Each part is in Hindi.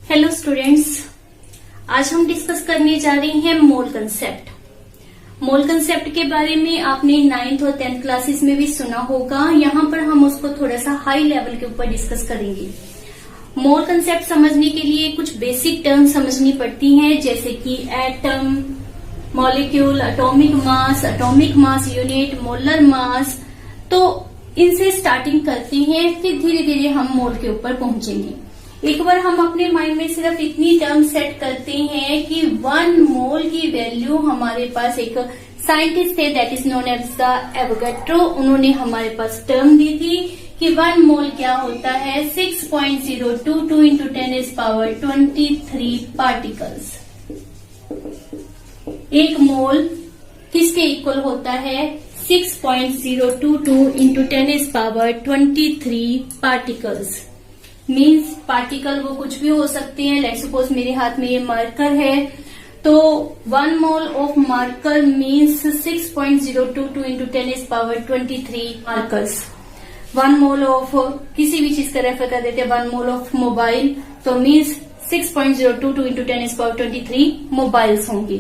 हेलो स्टूडेंट्स, आज हम डिस्कस करने जा रहे हैं मोल कंसेप्ट। मोल कंसेप्ट के बारे में आपने 9th और 10th क्लासेस में भी सुना होगा। यहाँ पर हम उसको थोड़ा सा हाई लेवल के ऊपर डिस्कस करेंगे। मोल कंसेप्ट समझने के लिए कुछ बेसिक टर्म समझनी पड़ती हैं, जैसे कि atom, molecule, atomic mass unit, molar mass. तो इनसे स्टार्टिंग करते हैं, फिर धीरे धीरे हम मोल के ऊपर पहुंचेंगे। एक बार हम अपने माइंड में सिर्फ इतनी टर्म सेट करते हैं कि 1 मोल की वैल्यू, हमारे पास एक साइंटिस्ट थे that is known as the Avogadro, उन्होंने हमारे पास टर्म दी थी कि 1 मोल क्या होता है, 6.022 इंटू 10⁻23 पार्टिकल्स। एक मोल किसके इक्वल होता है, 6.022 इंटू 10⁻23 पार्टिकल्स। मीन्स पार्टिकल वो कुछ भी हो सकते हैं। लेट्स सपोज मेरे हाथ में ये मार्कर है, तो 1 mole of marker means 6.022 into 10⁻23 markers. 1 mole of किसी भी चीज का रेफर कर देते हैं, 1 मोल ऑफ मोबाइल, तो मीन्स 6.022 इंटू 10⁻23 मोबाइल्स होंगे।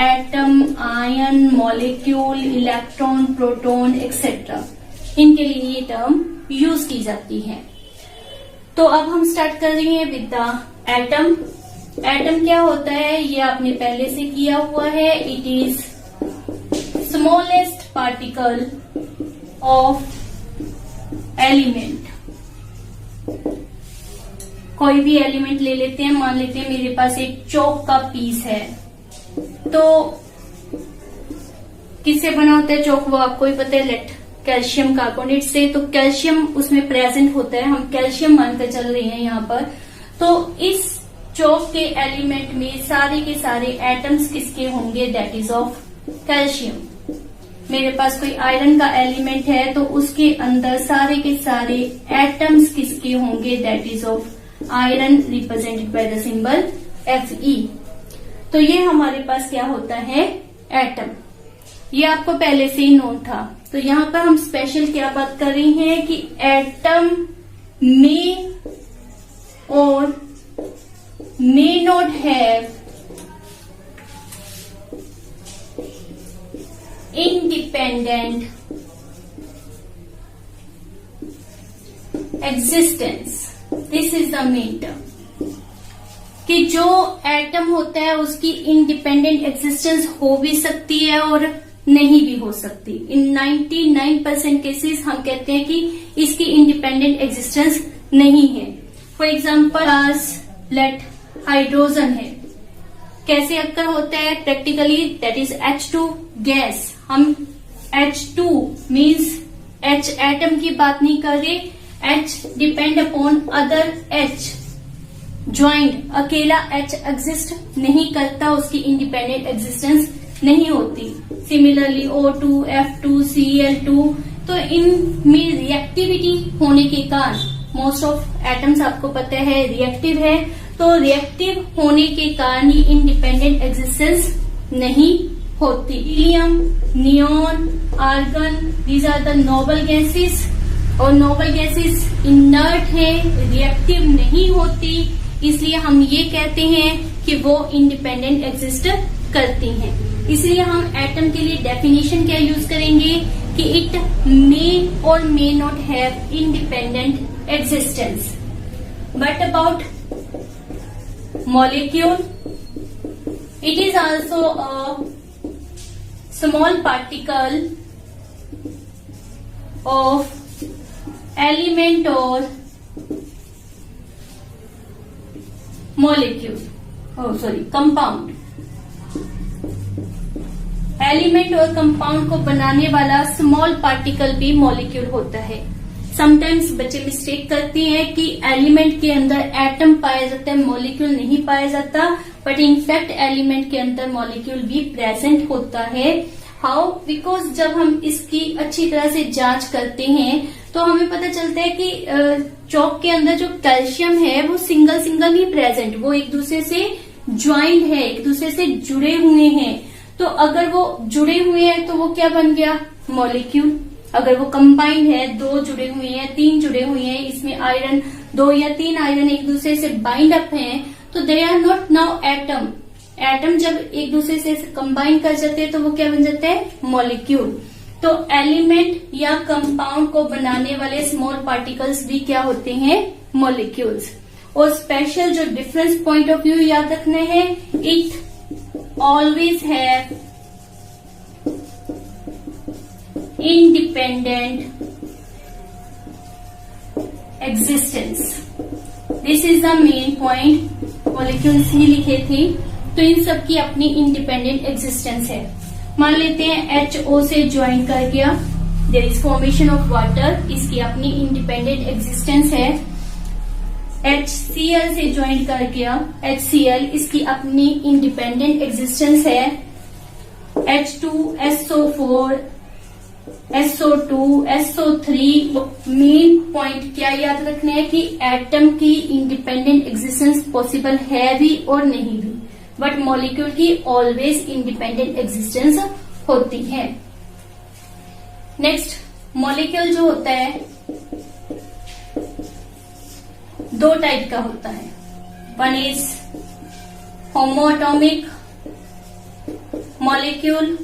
Atom, ion, molecule, electron, proton etcetera, इनके लिए ये टर्म यूज की जाती है। तो अब हम स्टार्ट कर रहे हैं विद द एटम। एटम क्या होता है, ये आपने पहले से किया हुआ है। It is smallest particle of element. कोई भी एलिमेंट ले लेते हैं, मान लेते हैं मेरे पास एक चौक का पीस है, तो किससे बना होता है चौक, वो आपको ही पता है, लेट कैल्शियम कार्बोनेट से। तो कैल्शियम उसमें प्रेजेंट होता है, हम कैल्शियम मानकर चल रहे हैं यहाँ पर। तो इस चौक के एलिमेंट में सारे के सारे एटम्स किसके होंगे, दैट इज ऑफ कैल्शियम। मेरे पास कोई आयरन का एलिमेंट है, तो उसके अंदर सारे के सारे एटम्स किसके होंगे, that is of iron, represented by the symbol Fe। तो ये हमारे पास क्या होता है, एटम। ये आपको पहले से ही नोन था। तो यहाँ पर हम स्पेशल क्या बात कर रहे हैं कि एटम में और may not have independent existence. This is the main term, कि जो एटम होता है उसकी इंडिपेंडेंट एग्जिस्टेंस हो भी सकती है और नहीं भी हो सकती। इन 99% केसेस हम कहते हैं कि इसकी इंडिपेंडेंट एग्जिस्टेंस नहीं है। फॉर एग्जाम्पल लेट हाइड्रोजन है, कैसे अक्कर होता है practically, that is H2 gas. हम H2 मीन्स H एटम की बात नहीं कर रहे, H depend upon other H, joint. अकेला H एग्जिस्ट नहीं करता, उसकी इंडिपेंडेंट एग्जिस्टेंस नहीं होती। सिमिलरली O2, F2, Cl2, तो इनमें रिएक्टिविटी होने के कारण, मोस्ट ऑफ एटम्स आपको पता है रिएक्टिव है, तो रिएक्टिव होने के कारण ही इंडिपेंडेंट एग्जिस्टेंस नहीं होती। Helium, neon, argon, these are the noble gases, और नोबल गैसेस इनर्ट है, रिएक्टिव नहीं होती, इसलिए हम ये कहते हैं कि वो इंडिपेंडेंट एग्जिस्ट करती हैं। इसलिए हम एटम के लिए डेफिनेशन क्या यूज करेंगे कि इट मे और may not have independent existence. But about molecule, it is also a small particle of element और मॉलिक्यूल, कंपाउंड। एलिमेंट और कंपाउंड को बनाने वाला स्मॉल पार्टिकल भी मॉलिक्यूल होता है। समटाइम्स बच्चे मिस्टेक करते हैं कि एलिमेंट के अंदर एटम पाया जाता है, मॉलिक्यूल नहीं पाया जाता, बट इनफैक्ट एलिमेंट के अंदर मॉलिक्यूल भी प्रेजेंट होता है। हाउ, बिकॉज जब हम इसकी अच्छी तरह से जांच करते हैं तो हमें पता चलता है कि चौक के अंदर जो कैल्शियम है वो सिंगल सिंगल नहीं प्रेजेंट, वो एक दूसरे से ज्वाइंट है, एक दूसरे से जुड़े हुए हैं। तो अगर वो जुड़े हुए हैं तो वो क्या बन गया, मॉलिक्यूल। अगर वो कंबाइंड है, 2 जुड़े हुए हैं, 3 जुड़े हुए हैं, इसमें आयरन 2 या 3 आयरन एक दूसरे से बाइंड अप हैं, तो they are not now atom. Atom जब एक दूसरे से कंबाइन कर जाते हैं तो वो क्या बन जाते हैं, मॉलिक्यूल। तो एलिमेंट या कंपाउंड को बनाने वाले स्मॉल पार्टिकल्स भी क्या होते हैं, मॉलिक्यूल्स। और स्पेशल जो डिफरेंस पॉइंट ऑफ व्यू याद रखने हैं, it always have independent existence. This is the main point. Molecules ही लिखे थे, तो इन सब की अपनी इंडिपेंडेंट एग्जिस्टेंस है। मान लेते हैं HO से ज्वाइन कर गया, there is formation of water, इसकी अपनी इंडिपेंडेंट एग्जिस्टेंस है। HCl से ज्वाइन कर गया, HCl, इसकी अपनी इंडिपेंडेंट एग्जिस्टेंस है। H2SO4, SO2, SO3। Main point क्या याद रखना है कि एटम की इंडिपेंडेंट एग्जिस्टेंस पॉसिबल है भी और नहीं भी, बट मॉलिक्यूल की ऑलवेज इंडिपेंडेंट एग्जिस्टेंस होती है। नेक्स्ट, मॉलिक्यूल जो होता है दो टाइप का होता है। One is homoatomic molecule,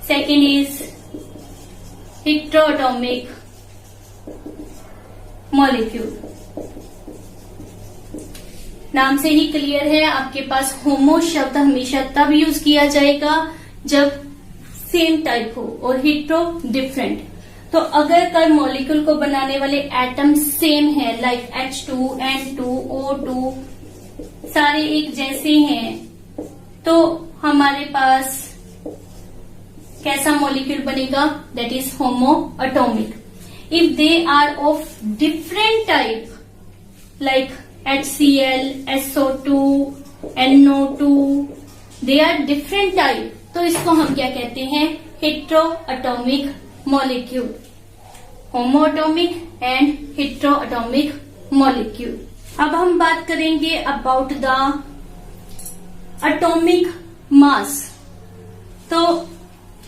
second is heteroatomic molecule. नाम से ही क्लियर है, आपके पास होमो शब्द हमेशा तब यूज किया जाएगा जब सेम टाइप हो, और हेटेरो डिफरेंट। तो अगर कल मॉलिक्यूल को बनाने वाले एटम सेम है, लाइक H2, N2, O2, सारे एक जैसे हैं, तो हमारे पास कैसा मॉलिक्यूल बनेगा, that is homoatomic. If they are of different type, like HCl, SO2, NO2, they are different type, तो इसको हम क्या कहते हैं, heteroatomic molecule. Homoatomic and heteroatomic molecule. अब हम बात करेंगे अबाउट द एटॉमिक मास। तो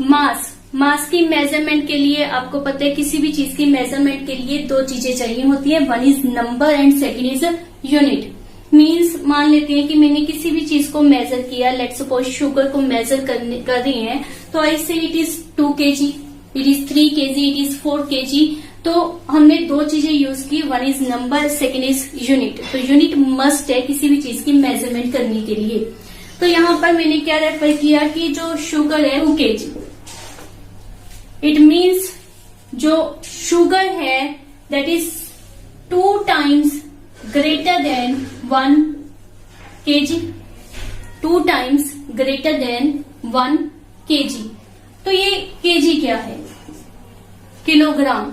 मास की मेजरमेंट के लिए आपको पता है, किसी भी चीज की मेजरमेंट के लिए दो चीजें चाहिए होती है, one is number and second is unit. Means मान लेते हैं कि मैंने किसी भी चीज को मेजर किया, लेट्स सपोज शुगर को मेजर कर रही हैं, तो आई से it is 2 kg, it is 3 kg, it is 4 kg। तो हमने दो चीजें यूज की, one is number, second is unit. तो यूनिट मस्ट है किसी भी चीज की मेजरमेंट करने के लिए। तो यहाँ पर मैंने क्या रेफर किया कि जो शुगर है 2 kg, इट मीन्स जो शुगर है that is 2 times greater than 1 kg, 2 times greater than 1 kg। तो ये kg क्या है, किलोग्राम।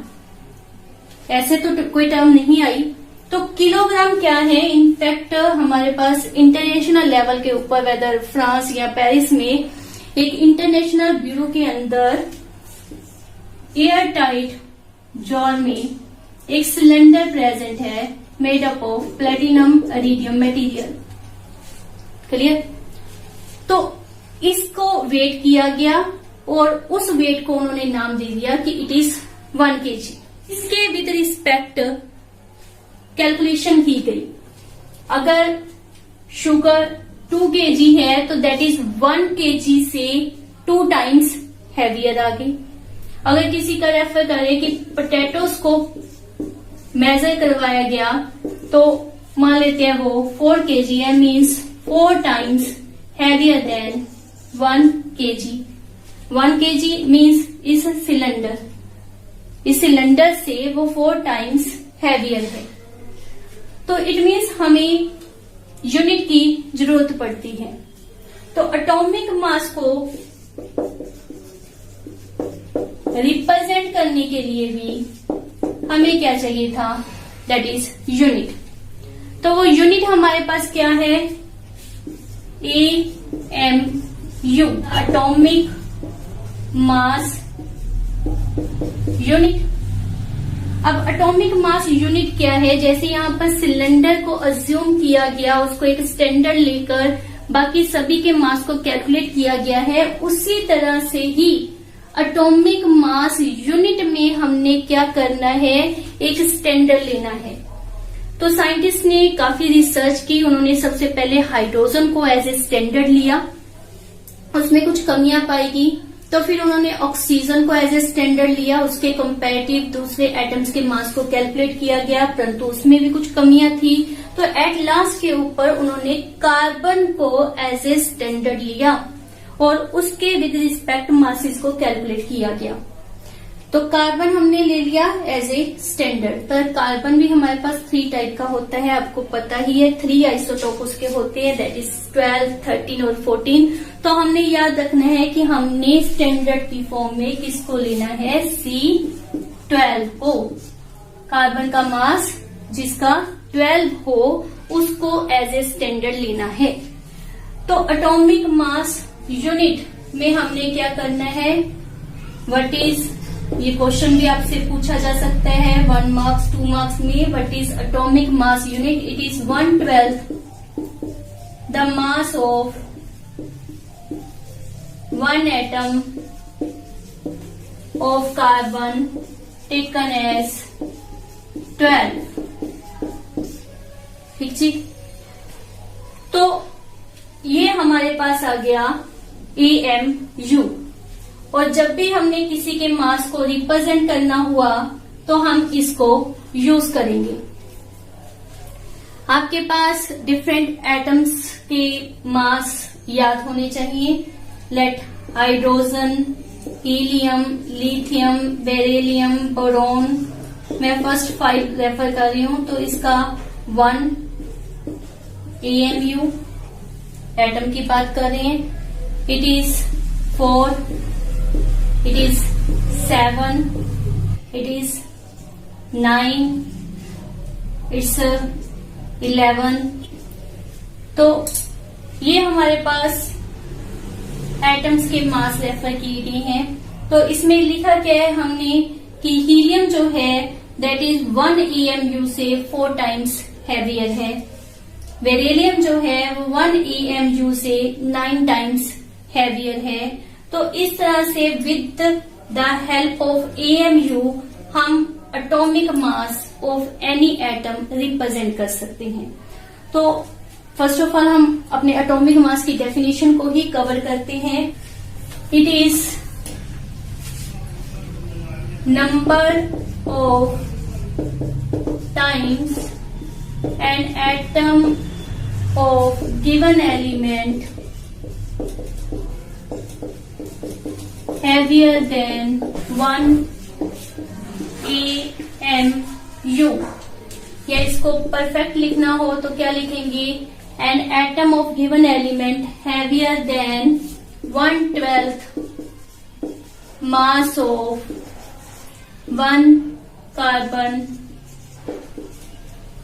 ऐसे तो कोई टर्म नहीं आई, तो किलोग्राम क्या है। इनफैक्ट हमारे पास इंटरनेशनल लेवल के ऊपर, वेदर फ्रांस या पेरिस में, एक इंटरनेशनल ब्यूरो के अंदर एयर टाइट जार में एक सिलेंडर प्रेजेंट है, made up of platinum iridium material. Clear. तो इसको वेट किया गया और उस वेट को उन्होंने नाम दे दिया कि इट इज 1 kg। इसके विद रिस्पेक्ट कैलकुलेशन की गई। अगर शुगर 2 kg है तो दैट इज 1 kg से 2 times हैवियर आ गई। अगर किसी का रेफर करें कि पोटैटोस को मेजर करवाया गया, तो मान लेते हैं वो 4 kg है, means 4 times heavier than 1 kg। 1 kg means इस सिलेंडर से वो 4 times हैवियर है। तो इट मीन्स हमें यूनिट की जरूरत पड़ती है। तो एटॉमिक मास को रिप्रेजेंट करने के लिए भी हमें क्या चाहिए था, दैट इज यूनिट। तो वो यूनिट हमारे पास क्या है, AMU, एटॉमिक मास यूनिट। अब एटॉमिक मास यूनिट क्या है, जैसे यहाँ पर सिलेंडर को अज्यूम किया गया, उसको एक स्टैंडर्ड लेकर बाकी सभी के मास को कैलकुलेट किया गया है, उसी तरह से ही एटॉमिक मास यूनिट में हमने क्या करना है, एक स्टैंडर्ड लेना है। तो साइंटिस्ट ने काफी रिसर्च की, उन्होंने सबसे पहले हाइड्रोजन को एज ए स्टैंडर्ड लिया, उसमें कुछ कमियां पाएगी, तो फिर उन्होंने ऑक्सीजन को एज ए स्टैंडर्ड लिया, उसके कंपैरेटिव दूसरे एटम्स के मास को कैलकुलेट किया गया, परंतु उसमें भी कुछ कमियां थी। तो एट लास्ट के ऊपर उन्होंने कार्बन को एज ए स्टैंडर्ड लिया और उसके विद रिस्पेक्ट मासेस को कैलकुलेट किया गया। तो कार्बन हमने ले लिया एज ए स्टैंडर्ड। तो कार्बन भी हमारे पास 3 टाइप का होता है, आपको पता ही है। 3 आइसोटोप उसके होते हैं, दैट इज 12, 13 और 14। तो हमने याद रखना है कि हमने स्टैंडर्ड की फॉर्म में किसको लेना है, C12 को। कार्बन का मास जिसका 12 हो उसको एज ए स्टैंडर्ड लेना है। तो एटॉमिक मास यूनिट में हमने क्या करना है, व्हाट इज, ये क्वेश्चन भी आपसे पूछा जा सकता है 1 मार्क्स 2 मार्क्स में, what is atomic mass unit. It is 1/12 the mass of 1 atom of carbon taken as 12। ठीक जी। तो ये हमारे पास आ गया AMU। और जब भी हमने किसी के मास को रिप्रेजेंट करना हुआ तो हम इसको यूज करेंगे। आपके पास डिफरेंट एटम्स के मास याद होने चाहिए। Let hydrogen, helium, lithium, beryllium, boron. मैं फर्स्ट 5 रेफर कर रही हूं। तो इसका 1 AMU एटम की बात कर रहे हैं। It is 4, it is 7, it is 9, it's 11। तो ये हमारे पास एटम्स के मास रेफर किए गए हैं। तो इसमें लिखा क्या है हमने कि हीलियम जो है दैट इज 1 AMU से 4 टाइम्स हैवियर है। बेरिलियम जो है वो 1 AMU से 9 टाइम्स हैवियर है। तो इस तरह से with the help of AMU हम atomic mass of any atom represent कर सकते हैं। तो फर्स्ट ऑफ ऑल हम अपने एटॉमिक मास की डेफिनेशन को ही कवर करते हैं। It is number of times an atom of given element heavier than 1 AMU। या इसको परफेक्ट लिखना हो तो क्या लिखेंगे, an atom of given element heavier than 1/12 mass of 1 carbon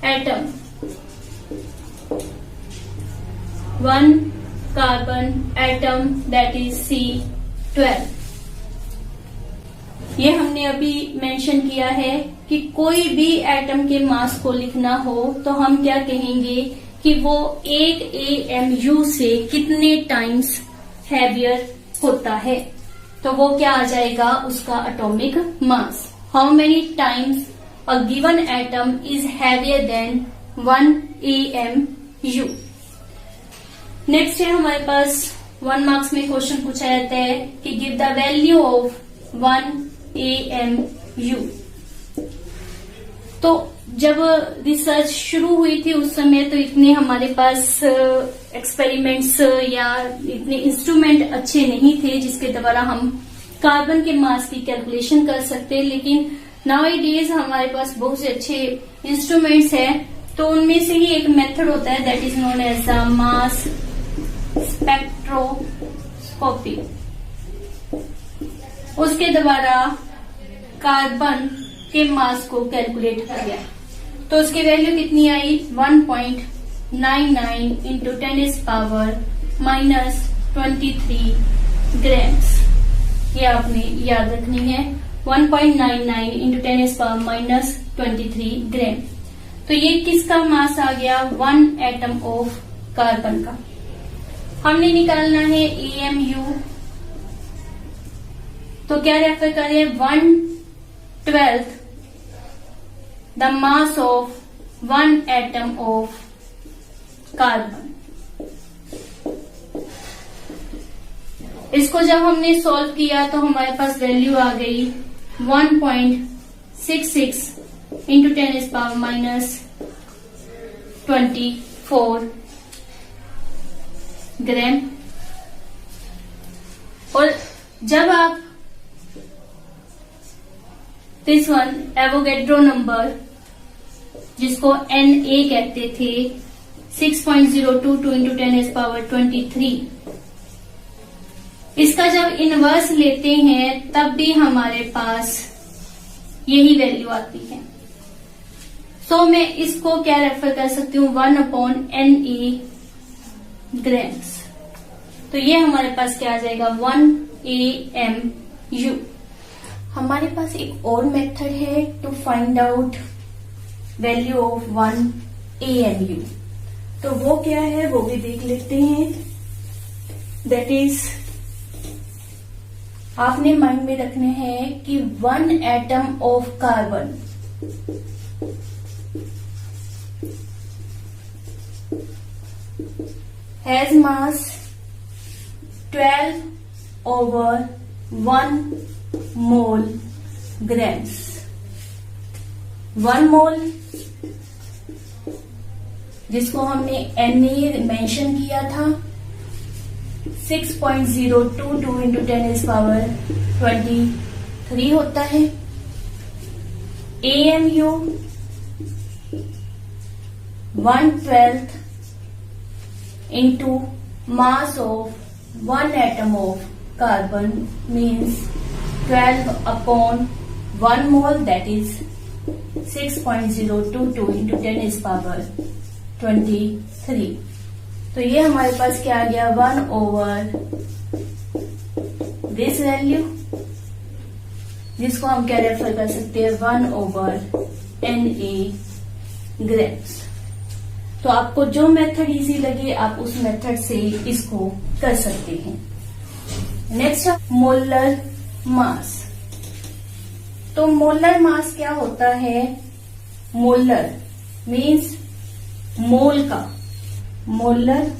atom. 1 carbon atom that is C12। ये हमने अभी मेंशन किया है कि कोई भी एटम के मास को लिखना हो तो हम क्या कहेंगे कि वो 1 AMU से कितने टाइम्स हैवियर होता है। तो वो क्या आ जाएगा, उसका atomic mass. How many times a given atom is heavier than 1 AMU। Next है हमारे पास 1 मार्क्स में क्वेश्चन पूछा जाता है कि give the value of 1 AMU। तो जब रिसर्च शुरू हुई थी उस समय तो इतने हमारे पास एक्सपेरिमेंट्स या इतने इंस्ट्रूमेंट अच्छे नहीं थे जिसके द्वारा हम कार्बन के मास की कैलकुलेशन कर सकते। लेकिन नाउअडेज हमारे पास बहुत से अच्छे इंस्ट्रूमेंट्स हैं। तो उनमें से ही एक मेथड होता है that is known as the mass spectroscopy. उसके द्वारा कार्बन के मास को कैलकुलेट किया गया। तो उसकी वैल्यू कितनी आई, 1.99 इंटू 10⁻⁻23 ग्राम्स। ये आपने याद रखनी है, 1.99 इंटू 10⁻⁻23 ग्राम। तो ये किसका मास आ गया, 1 एटम ऑफ कार्बन का। हमने निकालना है AMU। तो क्या रेफर करें, 1/12 the mass of 1 atom of carbon. इसको जब हमने सॉल्व किया तो हमारे पास वैल्यू आ गई 1.66 इंटू 10⁻⁻24 ग्राम। और जब आप दिस वन एवोगैड्रो नंबर जिसको Na कहते थे 6.022 इंटू 10⁻23, इसका जब इनवर्स लेते हैं तब भी हमारे पास यही वैल्यू आती है। सो मैं इसको क्या रेफर कर सकती हूँ 1/Na ग्राम्स। तो ये हमारे पास क्या आ जाएगा 1 AMU। हमारे पास एक और मेथड है to find out value of 1 AMU। तो वो क्या है वो भी देख लेते हैं। दैट इज आपने माइंड में रखने हैं कि 1 atom of carbon has mass 12/1 mole grams. 1 मोल जिसको हमने Na मेंशन किया था 6.022 इंटू 10⁻23 होता है। AMU 1/12 into mass of 1 atom of carbon means 12/1 mole, that is 6.022 into 10⁻23। तो ये हमारे पास क्या आ गया 1/दिस वैल्यू जिसको हम क्या रेफर कर सकते हैं 1/Na ग्राम्स। तो आपको जो मेथड इजी लगे आप उस मेथड से इसको कर सकते हैं। Next molar mass. तो मोलर मास क्या होता है? मोलर मीन्स मोल का, molar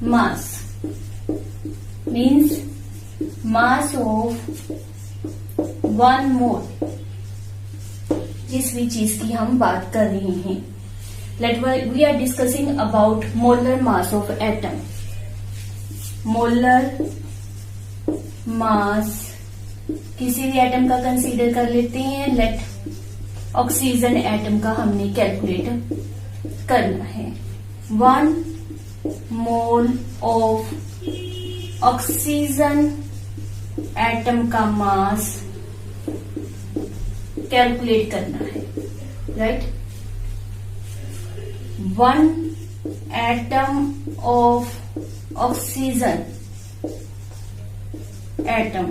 mass means mass of 1 मोल जिस भी चीज की हम बात कर रहे हैं। we are discussing about molar mass of atom. Molar mass किसी भी एटम का कंसीडर कर लेते हैं। लेट ऑक्सीजन एटम का हमने कैलकुलेट करना है। 1 मोल ऑफ ऑक्सीजन एटम का मास कैलकुलेट करना है, right. 1 atom of oxygen atom,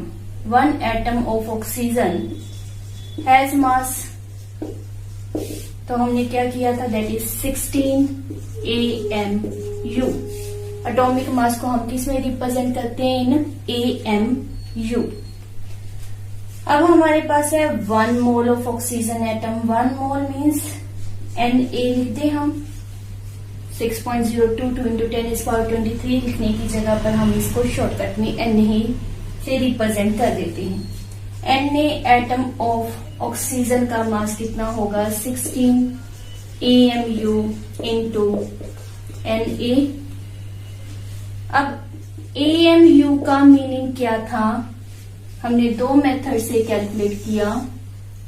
1 atom of oxygen has mass। तो हमने क्या किया था? That is 16 AMU। Atomic mass को हम किस में रिप्रेजेंट करते हैं? इन AMU। अब हमारे पास है 1 mole of oxygen atom. 1 mole means Na लिखते हम 6.022 इंटू 10⁻23 लिखने की जगह पर हम इसको शॉर्टकट में Na से रिप्रेजेंट कर देते हैं। Na एटम ऑफ ऑक्सीजन का मास कितना होगा? 16 AMU इंटू Na। अब AMU का मीनिंग क्या था? हमने 2 मेथड से कैलकुलेट किया।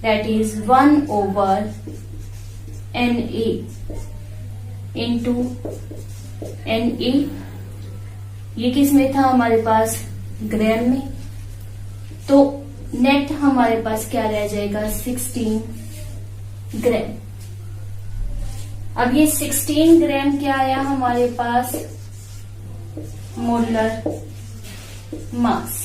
That is 1/Na into Na। ये किस में था? हमारे पास ग्राम में। तो नेट हमारे पास क्या रह जाएगा? 16 ग्राम। अब ये 16 ग्राम क्या आया हमारे पास? Molar mass.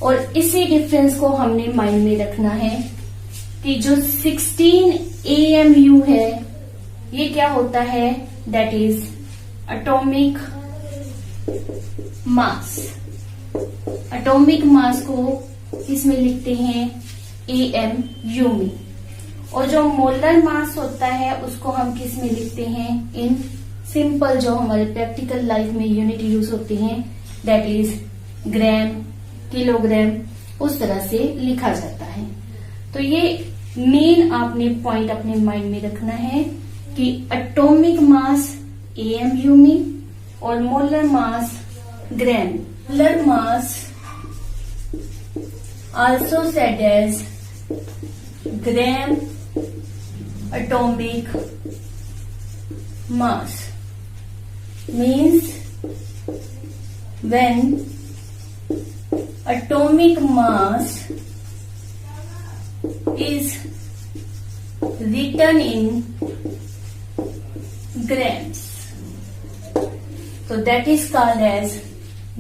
और इसी डिफरेंस को हमने माइंड में रखना है कि जो 16 AMU है ये क्या होता है? That is atomic mass. Atomic mass को इसमें लिखते हैं AMU में। और जो मोलर मास होता है उसको हम किस में लिखते हैं, इन सिंपल जो हमारे प्रैक्टिकल लाइफ में यूनिट यूज होती हैं, दैट इज ग्राम, किलोग्राम, उस तरह से लिखा जाता है। तो ये मेन आपने पॉइंट अपने माइंड में रखना है कि एटॉमिक मास AMU में और molar mass gram. Molar mass also said as gram atomic mass means when atomic mass is written in grams, so that is called as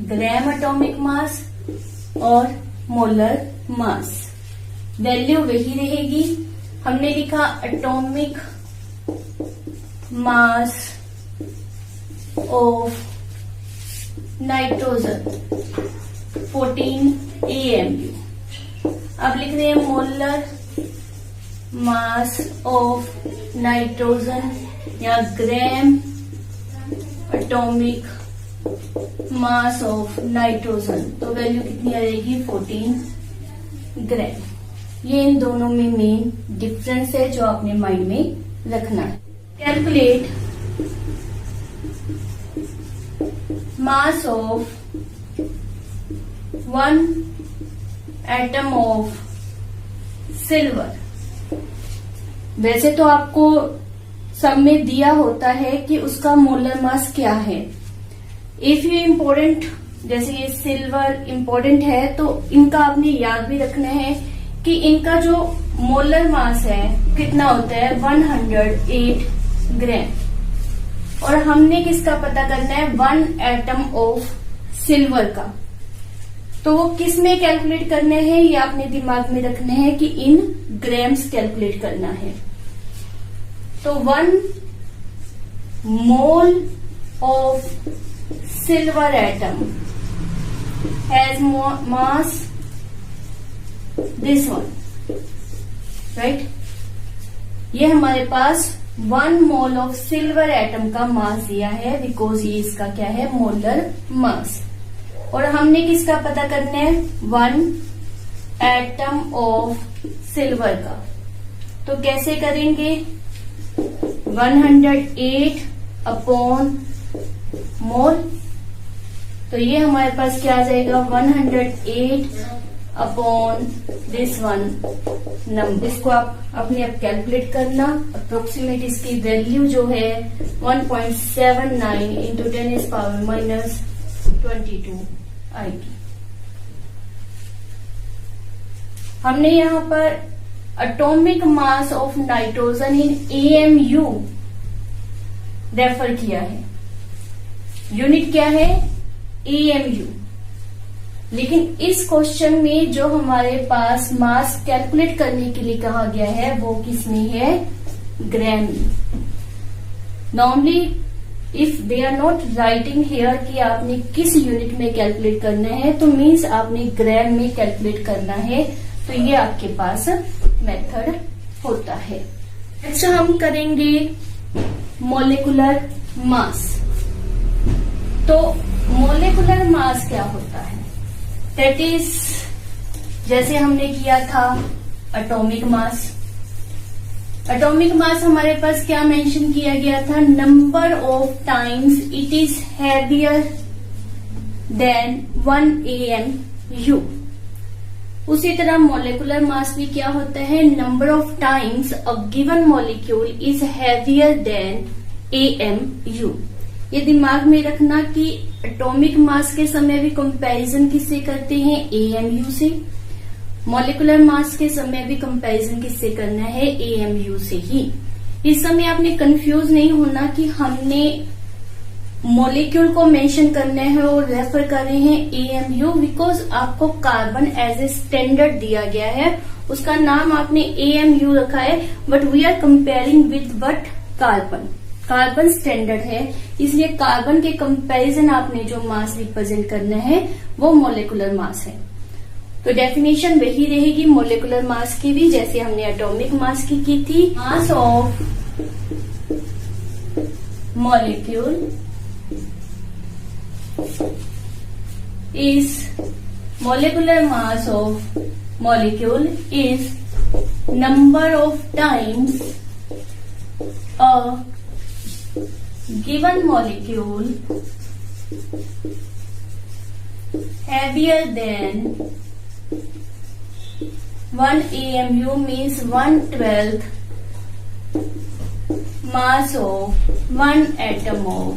gram atomic mass और मोलर मास। वैल्यू वही रहेगी। हमने लिखा atomic mass of nitrogen 14 AMU। अब लिख रहे हैं मोलर मास ऑफ नाइट्रोजन या gram atomic mass of nitrogen, तो वैल्यू कितनी आ जाएगी 14 ग्राम। ये इन दोनों में मेन डिफरेंस है जो आपने माइंड में रखना है। Calculate mass of 1 atom of silver. वैसे तो आपको सब में दिया होता है कि उसका मोलर मास क्या है। इफ ये इम्पोर्टेंट, जैसे ये सिल्वर इम्पोर्टेंट है तो इनका आपने याद भी रखना है कि इनका जो मोलर मास है कितना होता है 108 ग्राम। और हमने किसका पता करना है 1 एटम ऑफ सिल्वर का। तो वो किस में कैलकुलेट करना है ये आपने दिमाग में रखना है कि इन ग्राम्स कैलकुलेट करना है। तो 1 mole of silver atom has mass this one, right? ये हमारे पास 1 मोल ऑफ सिल्वर एटम का मास दिया है बिकॉज ये इसका क्या है मोलर मास। और हमने किसका पता करना है 1 एटम ऑफ सिल्वर का। तो कैसे करेंगे 108 अपॉन मोल, तो ये हमारे पास क्या आ जाएगा 108 अपॉन दिस वन नंबर। इसको आप अपने आप कैलकुलेट करना। अप्रोक्सीमेट इसकी वैल्यू जो है 1.79 इंटू 10⁻⁻22 आएगी। हमने यहाँ पर atomic mass of nitrogen in AMU refer किया है। यूनिट क्या है AMU। लेकिन इस क्वेश्चन में जो हमारे पास मास कैलकुलेट करने के लिए कहा गया है वो किस में है ग्राम में। Normally if they are not writing here कि आपने किस यूनिट में कैलकुलेट करना है तो मीन्स आपने ग्राम में कैलकुलेट करना है। तो ये आपके पास मेथड होता है। नेक्स्ट हम करेंगे मोलिकुलर मास। तो मोलिकुलर मास क्या होता है, दैट इज जैसे हमने किया था एटॉमिक मास। एटॉमिक मास हमारे पास क्या मेंशन किया गया था, number of times it is heavier than 1 AMU। उसी तरह मोलिकुलर मास भी क्या होता है, number of times a given molecule is heavier than AMU। ये दिमाग में रखना कि एटॉमिक मास के समय भी कंपैरिजन किससे करते हैं AMU से, मॉलिकुलर मास के समय भी कंपैरिजन किससे करना है AMU से ही। इस समय आपने कंफ्यूज नहीं होना कि हमने मॉलिक्यूल को मेंशन करना है और रेफर कर रहे हैं AMU बिकॉज आपको कार्बन एज ए स्टैंडर्ड दिया गया है, उसका नाम आपने AMU रखा है but we are comparing with but carbon. Carbon standard है इसलिए कार्बन के कंपैरिजन आपने जो मास रिप्रेजेंट करना है वो मोलिकुलर मास है। तो डेफिनेशन वही रहेगी मोलिकुलर मास की भी, जैसे हमने एटॉमिक मास की थी। मास of molecule is molecular mass of molecule is number of times a given molecule heavier than 1 AMU means 1/12 mass of one atom of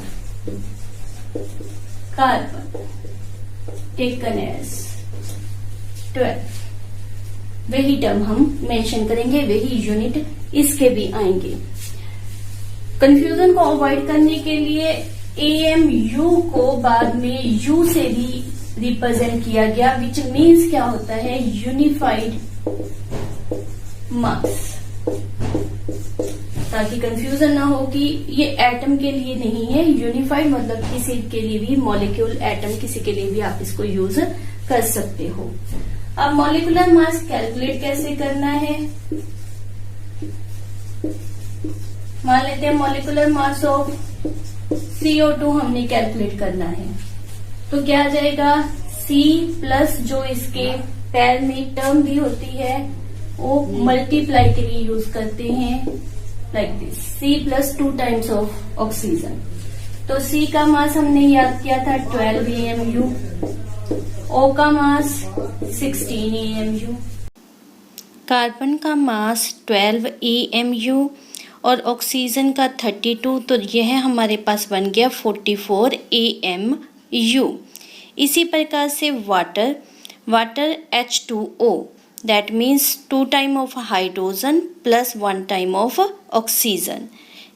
carbon taken as 12। वही टर्म हम मेंशन करेंगे, वही यूनिट इसके भी आएंगे। कंफ्यूजन को अवॉइड करने के लिए AMU को बाद में U से भी रिप्रेजेंट किया गया, विच मीन्स क्या होता है, यूनिफाइड मास, ताकि कंफ्यूजन ना हो कि ये एटम के लिए नहीं है। यूनिफाइड मतलब किसी के लिए भी, मॉलिक्यूल, एटम, किसी के लिए भी आप इसको यूज कर सकते हो। अब मॉलिक्यूलर मास कैलकुलेट कैसे करना है, मान लेते हैं मॉलिक्यूलर मास ऑफ CO2 हमने कैलकुलेट करना है, तो क्या आ जाएगा, C प्लस जो इसके पैर में टर्म दी होती है वो मल्टीप्लाई के लिए यूज करते हैं, like this, C plus 2 times of oxygen. तो C का मास हमने याद किया था 12 AMU, O का मास 16 AMU, कार्बन का मास 12 AMU और ऑक्सीजन का 32, तो यह हमारे पास बन गया 44 AMU। इसी प्रकार से water H2O, that means 2 time of hydrogen plus 1 time of oxygen.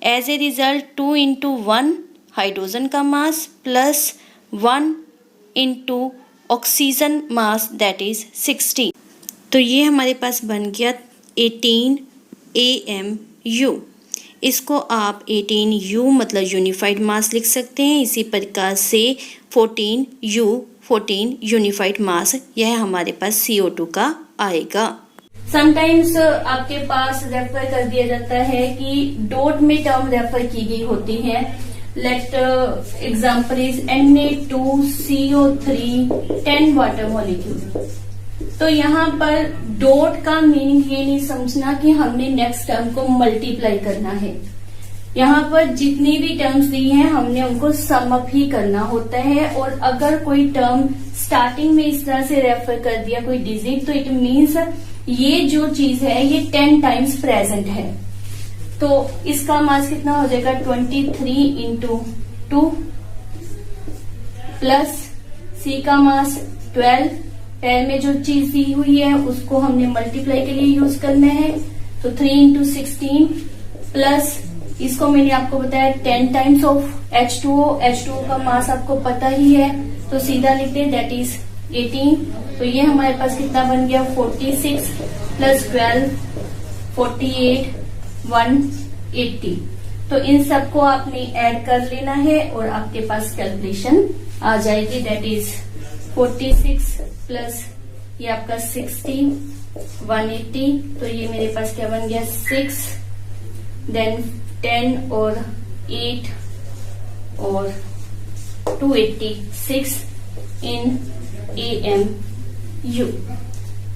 As a result 2 into 1 hydrogen का mass plus 1 into oxygen mass, that is 16। तो ये हमारे पास बन गया 18 AMU। इसको आप 18U मतलब यूनिफाइड मास लिख सकते हैं। इसी प्रकार से 14U 14 यूनिफाइड मास, यह हमारे पास CO2 का आएगा। समटाइम्स आपके पास रेफर कर दिया जाता है कि डॉट में टर्म रेफर की गई होती है। Let example is Na2CO3 10 water molecule. तो यहाँ पर डॉट का मीनिंग ये नहीं समझना कि हमने नेक्स्ट टर्म को मल्टीप्लाई करना है। यहाँ पर जितनी भी टर्म्स दी हैं हमने उनको सम अप ही करना होता है, और अगर कोई टर्म स्टार्टिंग में इस तरह से रेफर कर दिया कोई डिजिट, तो इट मीन्स ये जो चीज है ये 10 टाइम्स प्रेजेंट है। तो इसका मास कितना हो जाएगा, 23 into 2 प्लस C का मास 12, पैर में जो चीज दी हुई है उसको हमने मल्टीप्लाई के लिए यूज करना है, तो 3 into 16 प्लस इसको मैंने आपको बताया 10 टाइम्स ऑफ H2O का मास आपको पता ही है, तो सीधा लिखते हैं दैट इज 18। तो ये हमारे पास कितना बन गया, 46 प्लस 12 48 180। तो इन सबको आपने ऐड कर लेना है और आपके पास कैलकुलेशन आ जाएगी, दैट इज 46 प्लस ये आपका 60 180। तो ये मेरे पास क्या बन गया, 6 देन 10 और 8 और 286 इन AMU।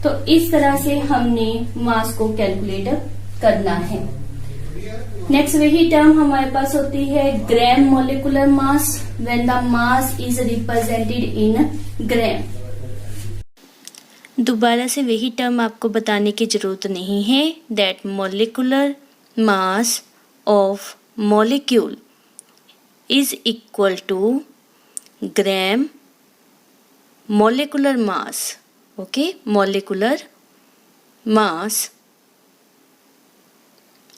तो इस तरह से हमने मास को कैलकुलेट करना है। नेक्स्ट वही टर्म हमारे पास होती है gram molecular mass, when the mass is represented in gram. दोबारा से वही टर्म आपको बताने की जरूरत नहीं है, that molecular mass of molecule is equal to gram molecular mass, okay, molecular mass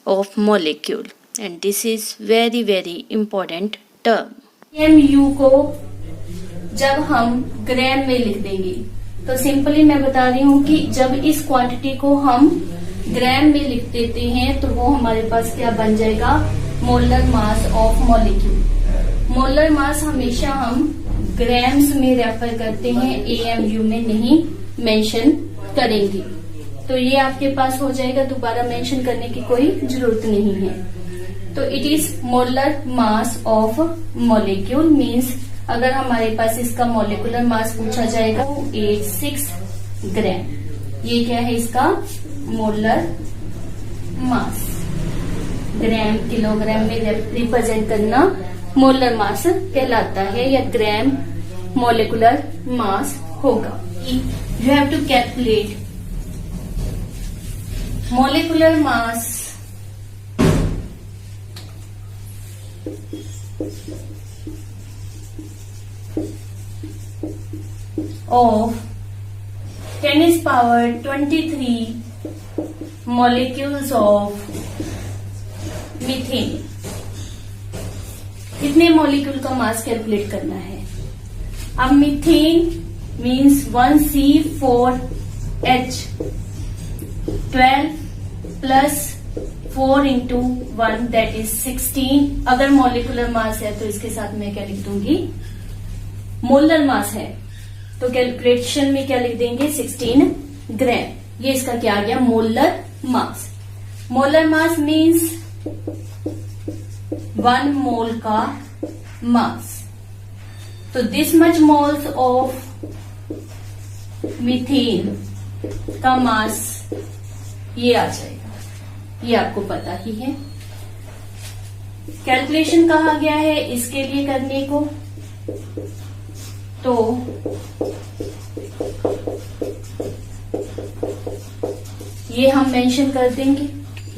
of molecule, and this is very very important term। mu को जब हम ग्राम में लिख देंगे, तो सिंपली मैं बता रही हूँ कि जब इस क्वांटिटी को हम ग्राम में लिख देते हैं तो वो हमारे पास क्या बन जाएगा, molar mass of molecule. Molar mass हमेशा हम ग्राम्स में रेफर करते हैं, AMU में नहीं मेंशन करेंगे। तो ये आपके पास हो जाएगा, दोबारा मेंशन करने की कोई जरूरत नहीं है। तो it is molar mass of molecule means अगर हमारे पास इसका मॉलिक्यूलर मास पूछा जाएगा 86 ग्राम। ये क्या है इसका मोलर मास, ग्राम किलोग्राम में रिप्रेजेंट करना मोलर मास कहलाता है या ग्राम मॉलिक्यूलर मास होगा। You have to calculate molecular mass of 10⁻23 molecules of methane। कितने मॉलिक्यूल का मास कैलकुलेट करना है? अब methane means 1C4H 12 plus 4 into 1 that is 16। अगर मॉलिक्यूलर मास है तो इसके साथ मैं क्या लिख दूंगी? मोलर मास है तो कैलकुलेशन में क्या लिख देंगे? 16 ग्राम। ये इसका क्या आ गया? Molar mass. Molar mass means 1 मोल का मास। तो this much moles of methane का मास ये आ जाएगा। ये आपको पता ही है। कैलकुलेशन कहा गया है इसके लिए करने को, तो ये हम मेंशन कर देंगे।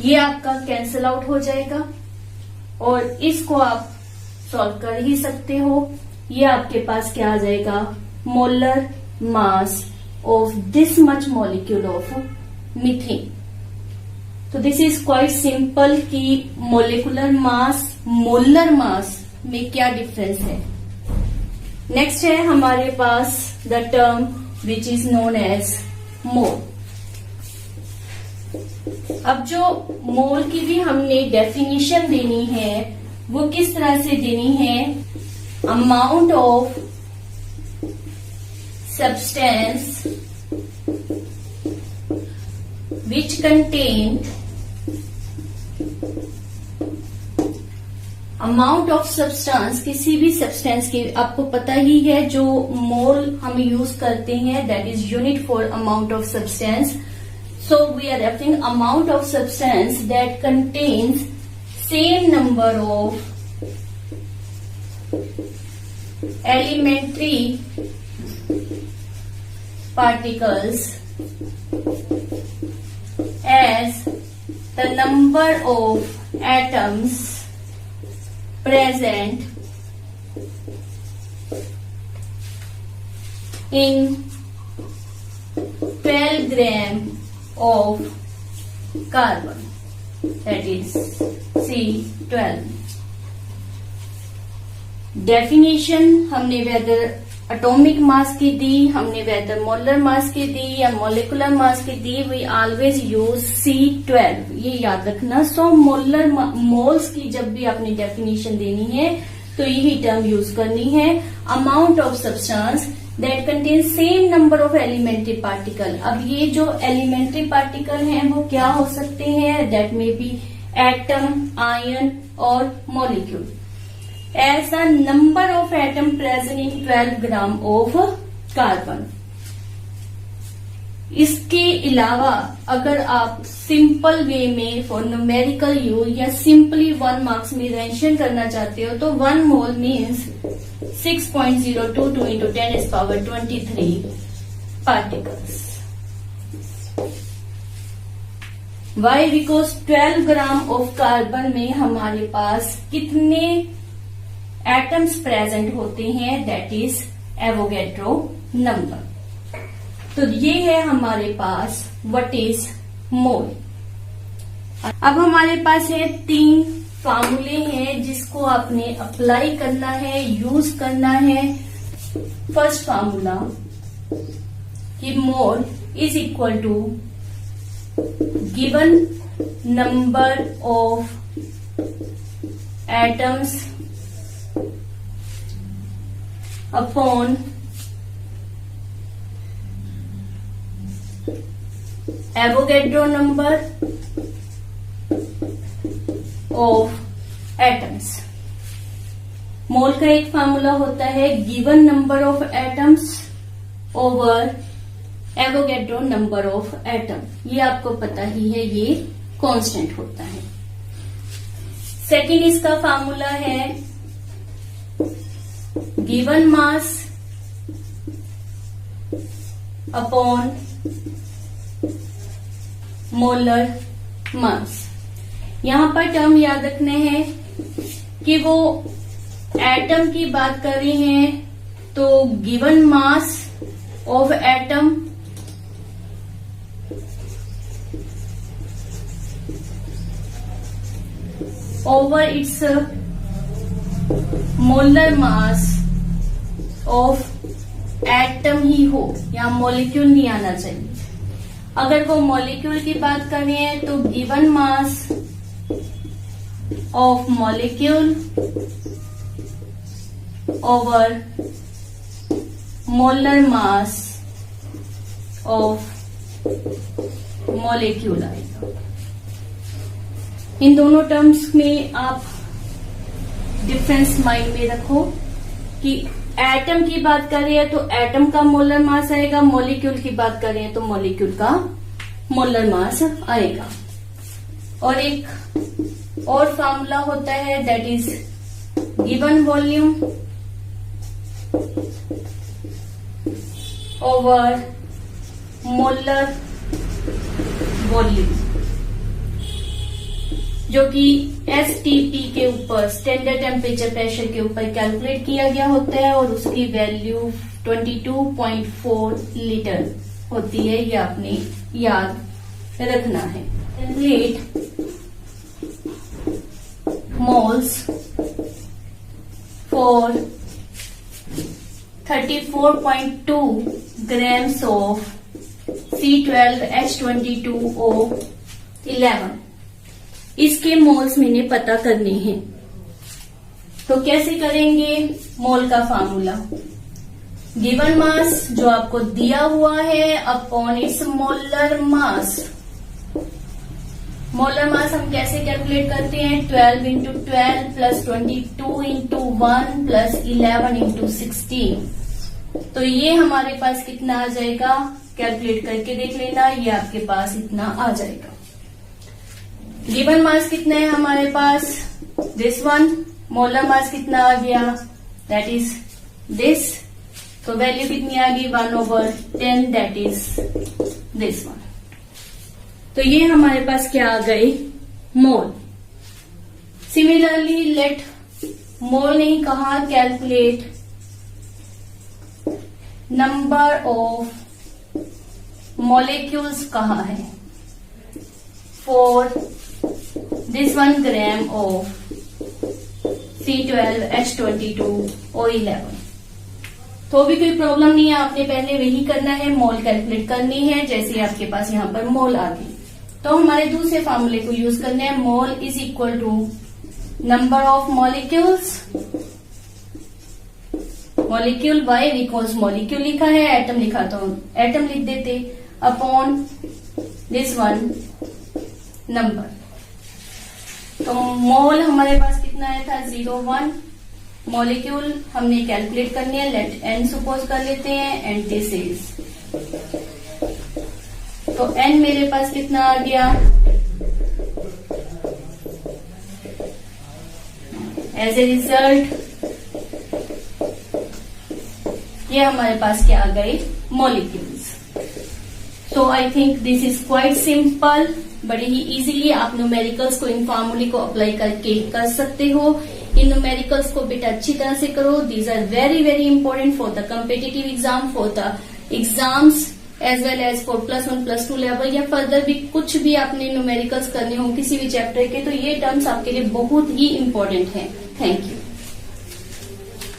ये आपका कैंसिल आउट हो जाएगा और इसको आप सॉल्व कर ही सकते हो। ये आपके पास क्या आ जाएगा? Molar mass of this much molecule of methane. तो दिस इज क्वाइट सिंपल कि मोलिकुलर मास मोलर मास में क्या डिफरेंस है। नेक्स्ट है हमारे पास the term which is known as mole. अब जो मोल की भी हमने डेफिनेशन देनी है वो किस तरह से देनी है? Amount of substance which contain amount of substance, किसी भी सब्सटेंस की आपको पता ही है जो मोल हम यूज करते हैं that is unit for amount of substance. So we are referring amount of substance that contains same number of elementary particles as the number of atoms present in 12 gram of carbon, that is C12। Definition हमने वेदर एटॉमिक मास की दी, हमने वेदर मोलर मास की दी या मोलिकुलर मास की दी, वी ऑलवेज यूज C12। ये याद रखना। सो मोलर मोल्स की जब भी आपने डेफिनेशन देनी है तो यही टर्म यूज करनी है। Amount of substance that contain same number of elementary particle. अब ये जो एलिमेंट्री पार्टिकल हैं वो क्या हो सकते हैं? That may be atom, ion और molecule. as a number of atom present in 12 gram of carbon। इसके अलावा अगर आप सिंपल वे में फॉर न्यूमेरिकल यूज या सिंपली 1 मार्क्स में मेंशन करना चाहते हो तो 1 mole means 6.022 into 10⁻23 particles. Why? Because 12 gram of carbon में हमारे पास कितने एटम्स प्रेजेंट होते हैं? That is Avogadro number. तो ये है हमारे पास व्हाट इज मोल। अब हमारे पास है 3 फार्मूले हैं जिसको आपने अप्लाई करना है, यूज करना है। फर्स्ट फार्मूला कि mole is equal to given number of atoms upon Avogadro number of atoms. Mole का एक फार्मूला होता है given number of atoms over Avogadro number of atom. ये आपको पता ही है, ये कांस्टेंट होता है। सेकंड इसका फार्मूला है given mass upon molar mass. यहां पर टर्म याद रखने हैं कि वो एटम की बात कर रही हैं तो given mass of atom over its molar mass of atom ही हो, यहां मॉलिक्यूल नहीं आना चाहिए। अगर वो मॉलिक्यूल की बात कर रही है तो given mass of molecule over molar mass of molecule आएगा। इन दोनों टर्म्स में आप डिफरेंस माइंड में रखो कि एटम की बात कर रहे हैं तो एटम का मोलर मास आएगा, मॉलिक्यूल की बात कर रहे हैं तो मॉलिक्यूल का मोलर मास आएगा। और एक और फार्मूला होता है that is given volume over molar volume, जो कि STP के ऊपर स्टैंडर्ड टेम्परेचर प्रेशर के ऊपर कैलकुलेट किया गया होता है और उसकी वैल्यू 22.4 लीटर होती है। ये आपने याद रखना है। Calculate moles for 34.2 grams of C12H22O11। इसके मोल्स मैंने पता करने हैं, तो कैसे करेंगे? मोल का फार्मूला गिवन मास जो आपको दिया हुआ है अपॉन इट्स मोलर मास। मोलर मास हम कैसे कैलकुलेट करते हैं? 12 into 12 plus 22 into 1 plus 11 into 16। तो ये हमारे पास कितना आ जाएगा? कैलकुलेट करके देख लेना, ये आपके पास इतना आ जाएगा। गिवन मास कितना है हमारे पास? This one. मोलर मास कितना आ गया? That is this. तो वैल्यू कितनी आ गई? 1/10, दैट इज दिस वन। तो ये हमारे पास क्या आ गए? मोल। सिमिलरली लेट मोल नहीं कहा, कैलकुलेट नंबर ऑफ मॉलिक्यूल्स कहा है for this 1 gram of C12H22O11। तो भी कोई प्रॉब्लम नहीं है, आपने पहले वही करना है, मोल कैलकुलेट करनी है। जैसे आपके पास यहाँ पर मोल आ गई तो हमारे दूसरे फार्मूले को यूज करने हैं। Mole is equal to number of molecules, molecule why because molecule लिखा है, एटम लिखा तो एटम लिख देते, अपॉन दिस वन नंबर। तो मोल हमारे पास कितना आया था? 0.1। मॉलिक्यूल हमने कैलकुलेट करनी है, लेट n सपोज कर लेते हैं, एंड दिस इज। तो n मेरे पास कितना आ गया? एज ए रिजल्ट ये हमारे पास क्या आ गए? Molecules. So I think this is quite simple. बड़े ही इजीली आप न्यूमेरिकल्स को इन फार्मूले को अप्लाई करके कर सकते हो। इन न्यूमेरिकल्स को बेटा अच्छी तरह से करो। These are very very important for the competitive exam, for the exams as well as for +1 +2 level, या फर्दर भी कुछ भी आपने न्यूमेरिकल्स करने हो किसी भी चैप्टर के, तो ये टर्म्स आपके लिए बहुत ही इंपॉर्टेंट है। Thank you.